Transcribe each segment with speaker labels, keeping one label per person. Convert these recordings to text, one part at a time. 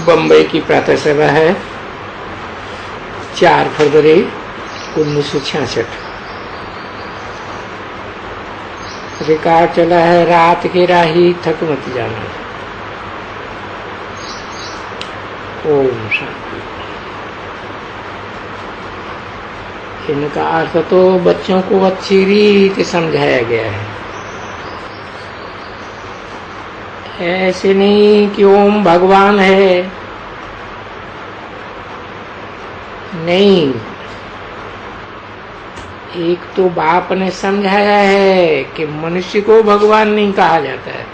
Speaker 1: बम्बई की प्रातः सभा है 4 फरवरी 1966। रिकॉर्ड चला है रात की राही थक मत जाना। ओम शांति। इनका अर्थ तो बच्चों को अच्छी रीत समझाया गया है। ऐसे नहीं कि ओम भगवान है, नहीं। एक तो बाप ने समझाया है कि मनुष्य को भगवान नहीं कहा जाता है।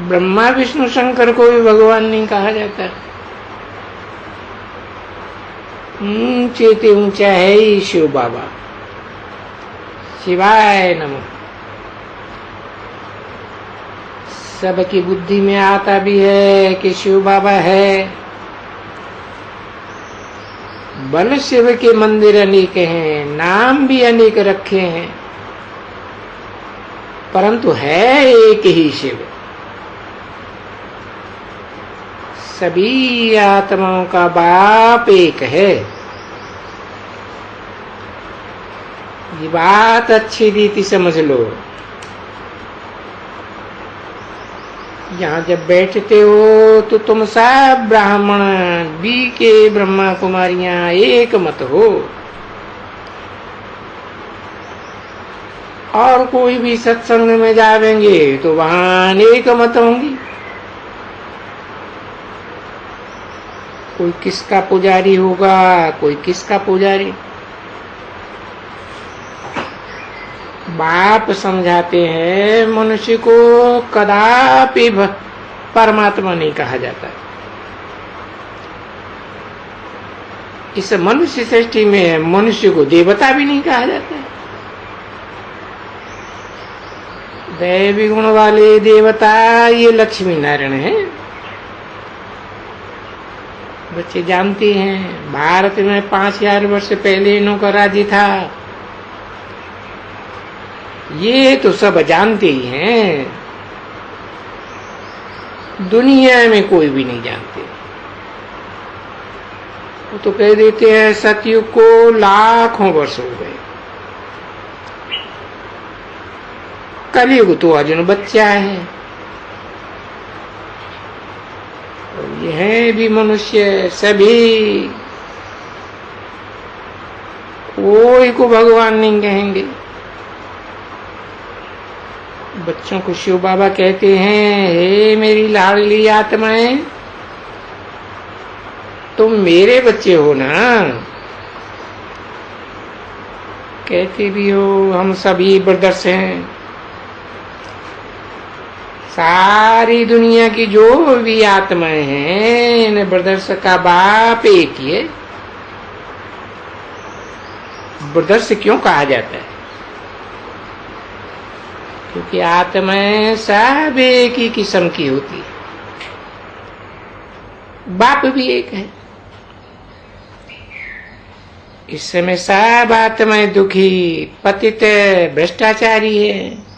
Speaker 1: ब्रह्मा विष्णु शंकर को भी भगवान नहीं कहा जाता। ऊंचे ते ऊंचा है ही शिव बाबा। शिवाय नमः। सबकी बुद्धि में आता भी है कि शिव बाबा है। बल शिव के मंदिर अनेक हैं, नाम भी अनेक रखे हैं, परंतु है एक ही शिव। सभी आत्माओं का बाप एक है। ये बात अच्छी रीति समझ लो। यहाँ जब बैठते हो तो तुम सब ब्राह्मण बी के ब्रह्मा कुमारियां एक मत हो। और कोई भी सत्संग में जावेंगे तो वहां अनेक मत होंगी। कोई किसका पुजारी होगा, कोई किसका पुजारी। बाप समझाते हैं मनुष्य को कदापि परमात्मा नहीं कहा जाता। इस मनुष्य सृष्टि में मनुष्य को देवता भी नहीं कहा जाता। दैवी गुण वाले देवता ये लक्ष्मी नारायण है। बच्चे जानते हैं भारत में 5000 वर्ष पहले इनका राज्य था। ये तो सब जानते ही हैं। दुनिया में कोई भी नहीं जानते। वो तो कह देते हैं सतयुग को लाखों वर्ष हो गए। कलयुग तो अजून बच्चा है। और ये है भी मनुष्य सभी। कोई को भगवान नहीं कहेंगे। बच्चों को शिव बाबा कहते हैं, हे मेरी लाडली आत्माएं, तुम मेरे बच्चे हो ना। कहते भी हो हम सभी ब्रदर्स हैं। सारी दुनिया की जो भी आत्माएं हैं इन ब्रदर्स का बाप एक ही है। ब्रदर्स क्यों कहा जाता है? क्योंकि आत्माएं सब एक ही किस्म की होती है। बाप भी एक है। इस समय सब आत्माएं दुखी, पतित, भ्रष्टाचारी है।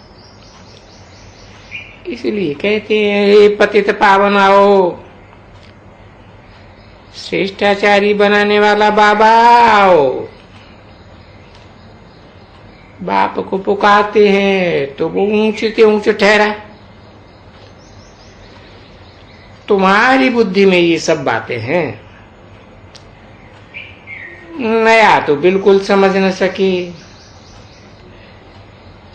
Speaker 1: इसलिए कहते हैं हे पतित पावन आओ, श्रेष्ठाचारी बनाने वाला बाबा आओ। बाप को पुकारते हैं तो वो ऊंचे से ऊंचे ठहरा। तुम्हारी बुद्धि में ये सब बातें हैं। नया तो बिल्कुल समझ न सके,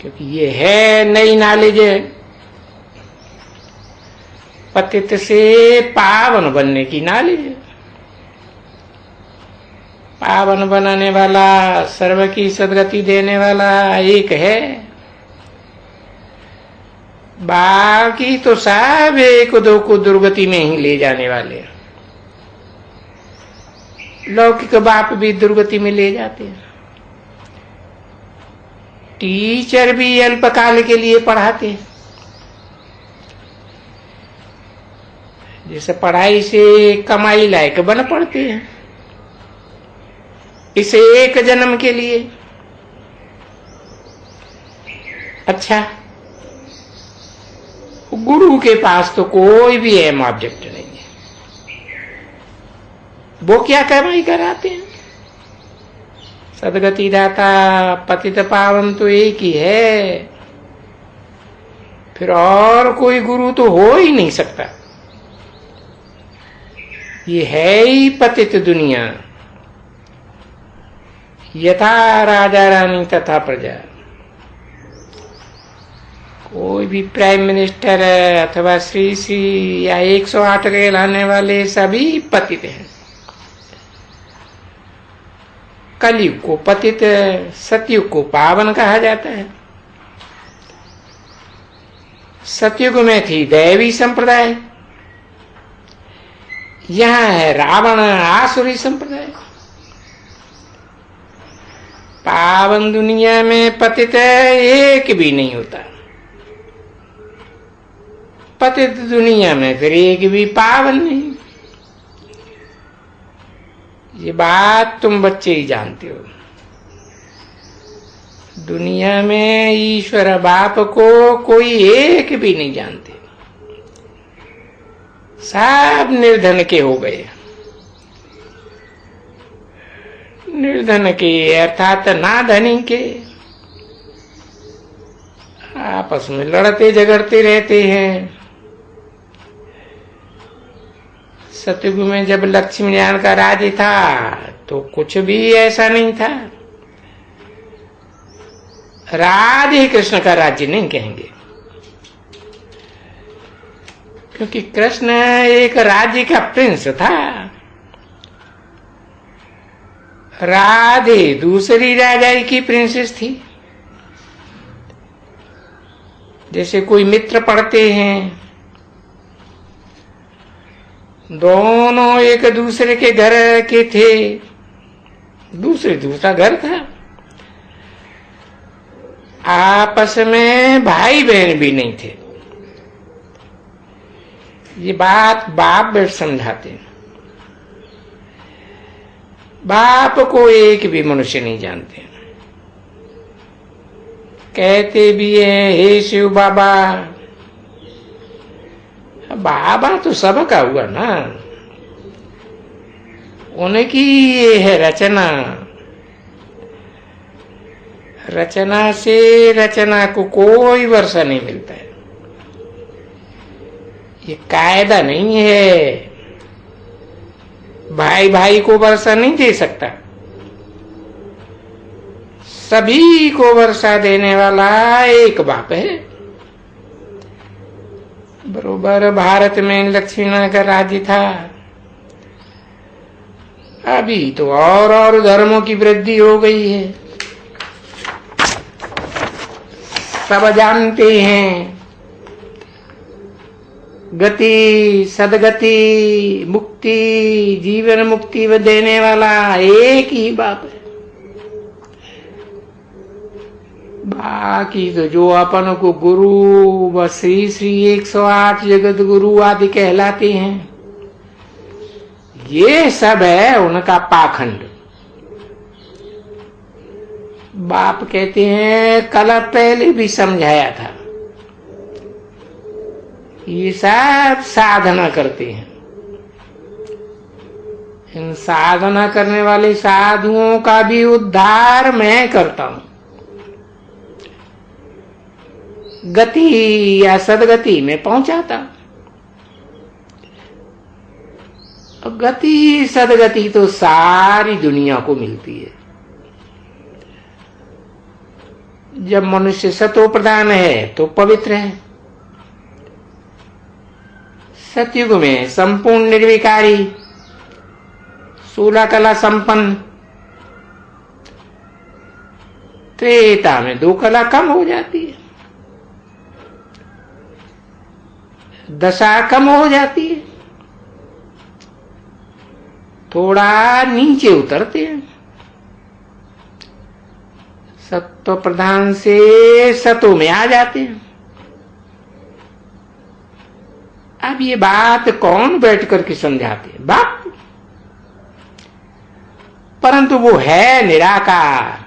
Speaker 1: क्योंकि ये है नई नॉलेज। पतित से पावन बनने की नॉलेज। पावन बनाने वाला, सर्व की सदगति देने वाला एक है। बाकी तो सब एक दो को दुर्गति में ही ले जाने वाले। लौकिक बाप भी दुर्गति में ले जाते हैं। टीचर भी अल्पकाल के लिए पढ़ाते हैं। जैसे पढ़ाई से कमाई लायक बन पड़ते हैं, इसे एक जन्म के लिए। अच्छा, गुरु के पास तो कोई भी अहम ऑब्जेक्ट नहीं है। वो क्या कमाई कराते हैं? सदगति दाता पतित पावन तो एक ही है, फिर और कोई गुरु तो हो ही नहीं सकता। ये है ही पतित दुनिया, यथा राजा रानी तथा प्रजा। कोई भी प्राइम मिनिस्टर अथवा श्री श्री या 108 कहलाने वाले सभी पतित हैं। कलयुग को पतित, सतयुग को पावन कहा जाता है। सतयुग में थी दैवी संप्रदाय, यहां है रावण आसुरी संप्रदाय। पावन दुनिया में पतित एक भी नहीं होता, पतित दुनिया में फिर एक भी पावन नहीं। ये बात तुम बच्चे ही जानते हो। दुनिया में ईश्वर बाप को कोई एक भी नहीं जानते, सब निर्धन के हो गए। निर्धन के अर्थात ना धनी के, आपस में लड़ते झगड़ते रहते हैं। सतयुग में जब लक्ष्मी नारायण का राज्य था तो कुछ भी ऐसा नहीं था। राधे कृष्ण का राज्य नहीं कहेंगे, क्योंकि कृष्ण एक राज्य का प्रिंस था। राधे दूसरी राजाई की प्रिंसेस थी। जैसे कोई मित्र पढ़ते हैं, दोनों एक दूसरे के घर के थे, दूसरा घर था। आपस में भाई बहन भी नहीं थे। ये बात बाप बेट समझाते हैं। बाप को एक भी मनुष्य नहीं जानते। कहते भी है हे शिव बाबा, बाबा तो सबका हुआ ना, उनकी ये है रचना। रचना से रचना को कोई वर्षा नहीं मिलता है। ये कायदा नहीं है, भाई भाई को वर्षा नहीं दे सकता। सभी को वर्षा देने वाला एक बाप है। बरोबर भारत में लक्ष्मी नारायण का राज्य था। अभी तो और धर्मों की वृद्धि हो गई है। सब जानते हैं गति, सदगति, मुक्ति, जीवन मुक्ति देने वाला एक ही बाप है। बाकी तो जो अपन को गुरु व श्री श्री 108 जगत गुरु आदि कहलाते हैं, ये सब है उनका पाखंड। बाप कहते हैं कल पहले भी समझाया था, ये सब साधना करते हैं। इन साधना करने वाले साधुओं का भी उद्धार मैं करता हूं। गति या सदगति में पहुंचाता। गति सदगति तो सारी दुनिया को मिलती है। जब मनुष्य सतो प्रधान है तो पवित्र है। सतयुग में संपूर्ण निर्विकारी, 16 कला संपन्न। त्रेता में 2 कला कम हो जाती है, दशा कम हो जाती है, थोड़ा नीचे उतरते हैं। सत्व प्रधान से सतो में आ जाते हैं। अब ये बात कौन बैठ करके समझाते हैं? बाप। परंतु वो है निराकार।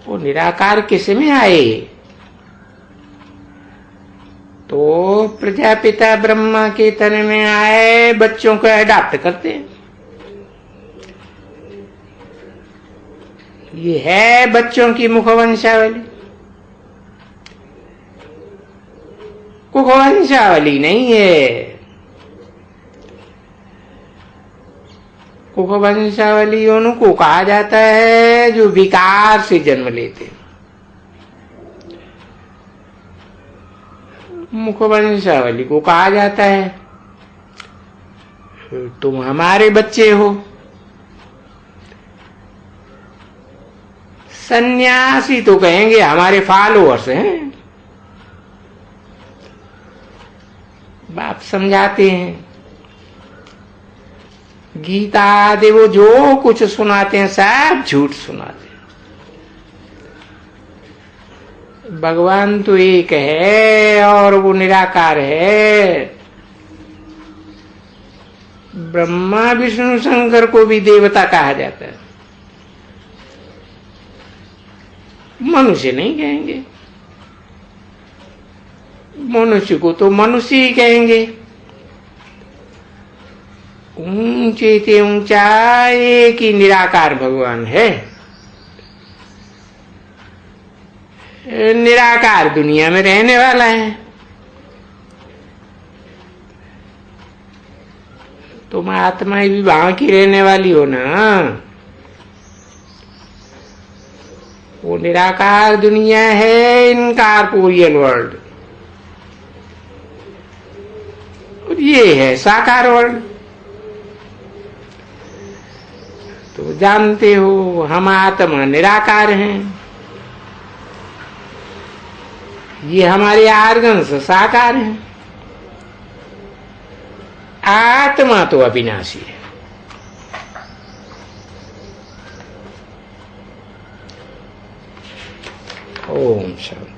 Speaker 1: वो निराकार किस में आए? तो प्रजापिता ब्रह्मा के तन में आए बच्चों को अडॉप्ट करते हैं। ये है बच्चों की मुखवंशावली। मुखवंशावली नहीं है। मुखवंशावली उनको कहा जाता है जो विकार से जन्म लेते। मुखवंशावली को कहा जाता है तुम हमारे बच्चे हो। सन्यासी तो कहेंगे हमारे फॉलोअर्स हैं। बाप समझाते हैं गीता आदि वो जो कुछ सुनाते हैं सब झूठ सुनाते हैं। भगवान तो एक है और वो निराकार है। ब्रह्मा विष्णु शंकर को भी देवता कहा जाता है, मनुष्य नहीं कहेंगे। मनुष्य को तो मनुष्य ही कहेंगे। ऊंचे से ऊंचा एक ही निराकार भगवान है। निराकार दुनिया में रहने वाला है। तुम आत्मा भी वहां की रहने वाली हो ना। वो निराकार दुनिया है, इनकॉर्पोरियल वर्ल्ड, और ये है साकार वर्ल्ड। तो जानते हो हम आत्मा निराकार हैं, ये हमारे आर्गन्स साकार हैं। आत्मा तो अविनाशी है। ओम शांति।